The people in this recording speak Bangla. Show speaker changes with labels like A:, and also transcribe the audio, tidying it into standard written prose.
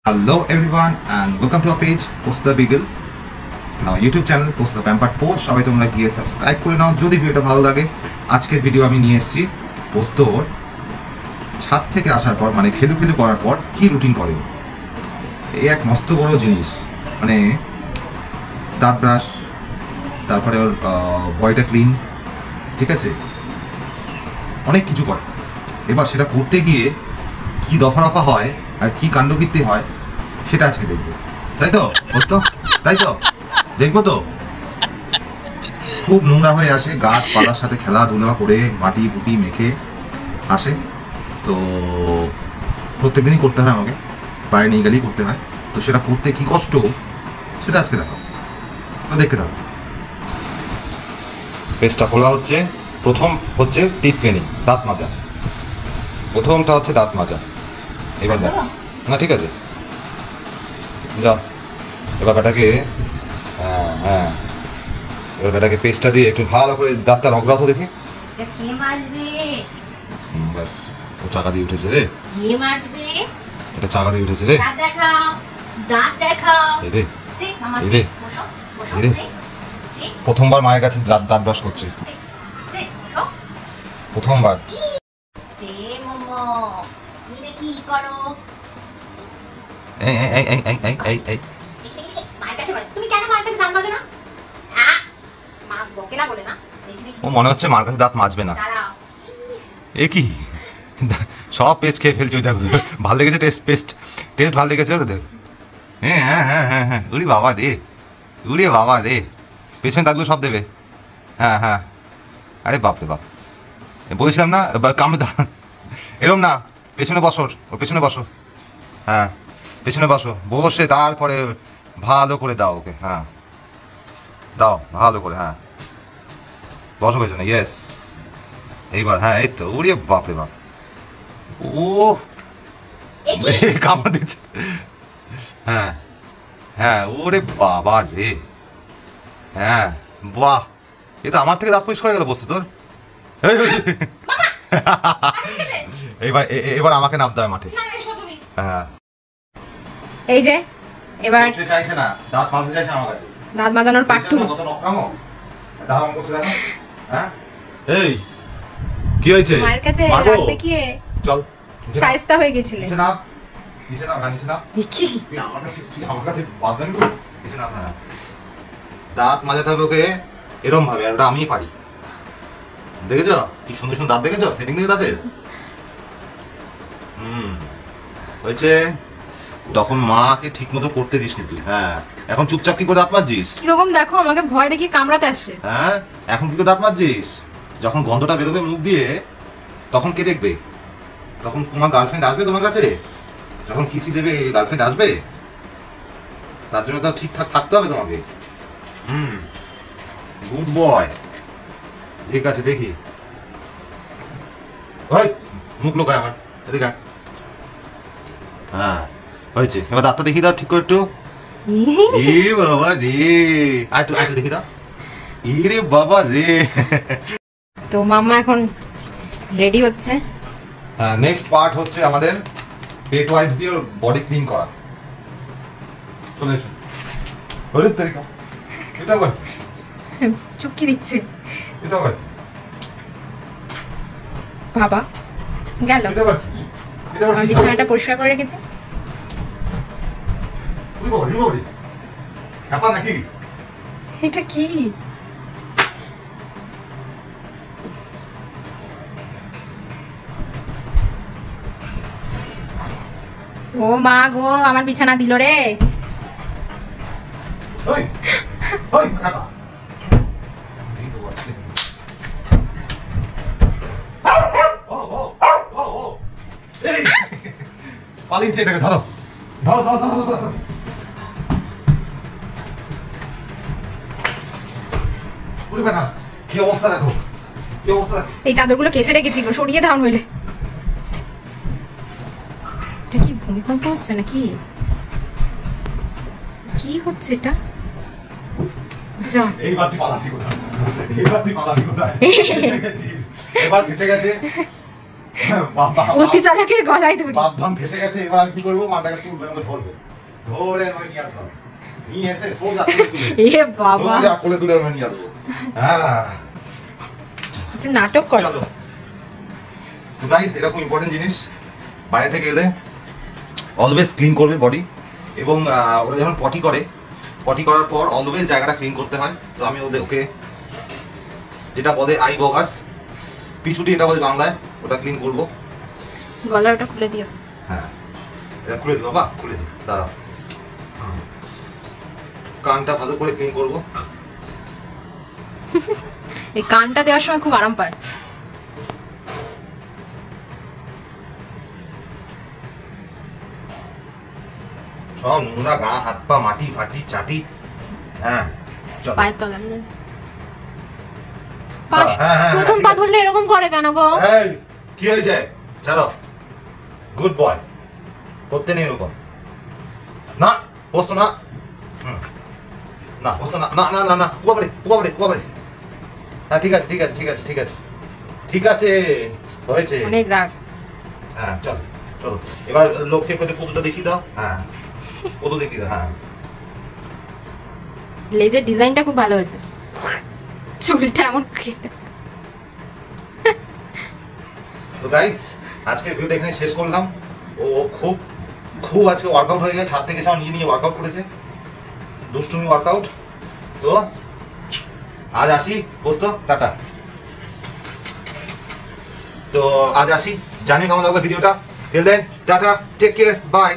A: Hello everyone and welcome to our page Post the Beagle, our YouTube channel Post the Pampered Post. সবাই তোমরা গিয়ে সাবস্ক্রাইব করে নাও যদি ভিডিওটা ভালো লাগে। আজকের ভিডিও আমি নিয়ে এসেছি পোস্তর ছাদ থেকে আসার পর মানে খেলু করার পর কি রুটিন করে। এই এক মস্ত বড় জিনিস, মানে দাঁত ব্রাশ, তারপরে ওর বডিটা ক্লিন, ঠিক আছে, অনেক কিছু করে। এবার সেটা করতে গিয়ে কি দফা হয় আর কি কাণ্ডকীর্তি হয় সেটা আজকে দেখবো, তাই তো পোস্ত? তাই তো দেখবো তো। খুব নোংরা হয়ে আসে, গাছপালার সাথে খেলাধুলা করে মাটি পুটি মেখে আসে, তো প্রত্যেকদিনই করতে হয় আমাকে, বাইরে নিয়ে গেলেই করতে হয়। তো সেটা করতে কি কষ্ট সেটা আজকে দেখাও, দেখতে থাকো। পেজটা খোলা হচ্ছে, প্রথম হচ্ছে টিথ ক্লিনিং, দাঁত মাজা। প্রথমটা হচ্ছে দাঁত মাজা। এবার দেখ না, ঠিক আছে, যাও। এবার বেটাকে এবার বেটাকে পেস্টটা দিয়ে একটু ভালো করে দাঁতটা রগড়াও তো দেখি। ব্যাস, ও চাকা দিয়ে উঠেছে রে, এটা চাকা দিয়ে উঠেছে রে। প্রথমবার মায়ের কাছে দাঁত ব্রাশ করছে, প্রথমবার। ও মনে হচ্ছে মার কাছে দাঁত মাজবে না। এ কি, সব পেস্ট খেয়ে ফেলছে। ওই দেখো, ভালো লেগেছে টেস্ট ভালো লেগেছে ওর। দেখ, হ্যাঁ, উড়ি বাবা রে, পেছনে দাঁতগুলো সব দেবে। হ্যাঁ, আরে বাপরে বাপ, বলেছিলাম না কামড়ে দা, এরম না, পেছনে বসো, ওর পেছনে বসো। হ্যাঁ, পেছনে বসে তারপরে ভালো করে দাও ওকে। হ্যাঁ, দাও ভালো করে। হ্যাঁ, বসো পেছনে, ইয়েস। এইবার হ্যাঁ, এই তো, উড়িয়ে বাপরে বাপ, ও কামড় দিচ্ছে। হ্যাঁ, ওরে বাবা রে, হ্যাঁ, বাহ, এ তো আমার থেকে দাঁত পরিষ্কার হয়ে গেল বসতে তোর। এবার আমাকে নামতে হয় মাঠে। হ্যাঁ,
B: এই যে এবার
A: চাইছে না, দাঁত মাজতে চাইছে আমার কাছে।
B: দাঁত মাজানোর পার্ট 2।
A: কত নকরামো দাঁড়াম করছে দেখো। হ্যাঁ, এই কি হয়েছে?
B: মায়ের কাছে রাত দেখিয়ে
A: চল
B: শায়েস্তা হয়ে গেছিলে।
A: নিচে নাম কি তুই আমার কাছে বাদন কর। নিচে নাম। হ্যাঁ, দাঁত মাজাতে হবে ওকে এরকম ভাবে, আর ওটা আমিই পারি। দেখেছো কি সুন্দর সুন্দর দাঁত, দেখেছো সেটিং দেখে দাঁতের। হয়েছে, তখন মাকে ঠিক মতো করতে দিস নি তুই। হ্যাঁ, এখন চুপচাপ কি করে দাঁত মাজছিস?
B: কিরকম দেখো, আমাকে ভয় দেখি কামড়াতে আসে।
A: হ্যাঁ, এখন কি করে দাঁত মাজছিস? যখন গন্ধটা বেরোবে মুখ দিয়ে তখন কে দেখবে? তখন তোমার গার্লফ্রেন্ড আসবে তোমার কাছে, যখন কিসি দেবে গার্লফ্রেন্ড আসবে, তার জন্য তো ঠিকঠাক থাকতে হবে তোমাকে। গুড বয়, ঠিক আছে। দেখি ওই মুখ লোকায় আমার, এদিকে। হ্যাঁ, হয়েছে, এবার দাঁতটা দেখি দাও ঠিক করে একটু। এ বাবা রে, একটু দেখি দাও। এরে বাবা রে।
B: তো মাম্মা এখন রেডি হচ্ছে।
A: হ্যাঁ, নেক্সট পার্ট হচ্ছে আমাদের পেট ওয়াইপস দিয়ে ওর বডি ক্লিন করা। চলে এসো। ওরে তরিকা, এটা বল,
B: চুক্তি দিচ্ছে।
A: এটা বল
B: বাবা, গেল। আমি বিছানাটা পরিষ্কার করে রেখেছি। এটা কি? ও মা গো, আমার বিছানা দিল রে।
A: পালিয়েছে, এটাকে ধরো। কি অবস্থা দেখো, কি অবস্থা।
B: এই চাদরগুলো কেচে রেখেছি, সরিয়ে দাও নইলে। এটা কি ভূমিকম্প হচ্ছে নাকি? কি হচ্ছে এটা? যা,
A: এইবার তুই পালাবি কোথায়? এবার ফেসে গেছে।
B: অতি চালাকের গলায় ধরি।
A: বাপধাম ফেসে গেছে, এবার কি করবো? মাটাকে চুল ধরবো, ধরে নয় নিয়ে আসবো, নিয়ে এসে সোজা
B: এ বাবা,
A: সোজা কোলে তুলে নিয়ে আসবো। হ্যাঁ,
B: নাটক করো।
A: চলো তো গাইস, এটা খুব ইম্পর্টেন্ট জিনিস। বাইরে থেকে এলে অলওয়েজ ক্লিন করবে বডি, এবং ওরা যখন পটি করে, পটি করার পর অলওয়েজ জায়গাটা ক্লিন করতে হয়। তো আমি ওকে যেটা বলে আই বগার্স, পিছুটি এটা বলে বাংলায়, ওটা ক্লিন করবো।
B: গলার ওটা খুলে দিও।
A: হ্যাঁ, এটা খুলে দিই বাবা, খুলে দিই, দাঁড়াও। কানটা ভালো করে ক্লিন করবো।
B: এই কানটা দেওয়ার সময় খুব আরাম পায়।
A: সব নোংরা গা হাত পা মাটি ফাটি চাটি। হ্যাঁ,
B: পায়ের তলা দিয়ে প্রথম পা ধরলে এরকম করে কেন গো?
A: এই কি হয়েছে? চলো, গুড বয়, করতে নেই এরকম। না বসতো না, না বসতো না, না না না না, কুয়াবাড়ি কুয়াবাড়ি কুয়াবাড়ি। হ্যাঁ ঠিক আছে ঠিক আছে ঠিক আছে ঠিক আছে ঠিক আছে, হয়েছে।
B: অনেক রাগ।
A: হ্যাঁ চলো চলো, এবার লোককে করে কতটা দেখিয়ে দাও। হ্যাঁ, কত দেখিয়ে দাও। হ্যাঁ,
B: লেজের ডিজাইনটা খুব ভালো হয়েছে, চুলটা এমন কেটে।
A: তো গাইস, আজকের ভিডিওটা এখানে শেষ করলাম। ও খুব খুব আজকে ওয়ার্কআউট হয়ে গেছে, ছাদ থেকে সব নিয়ে নিয়ে ওয়ার্কআউট করেছে, দুষ্টুমি ওয়ার্কআউট। তো আজ আসি, বসতো, টাটা। তো আজ আসি, জানি কেমন লাগলো ভিডিওটা। Till then tata, take care, by.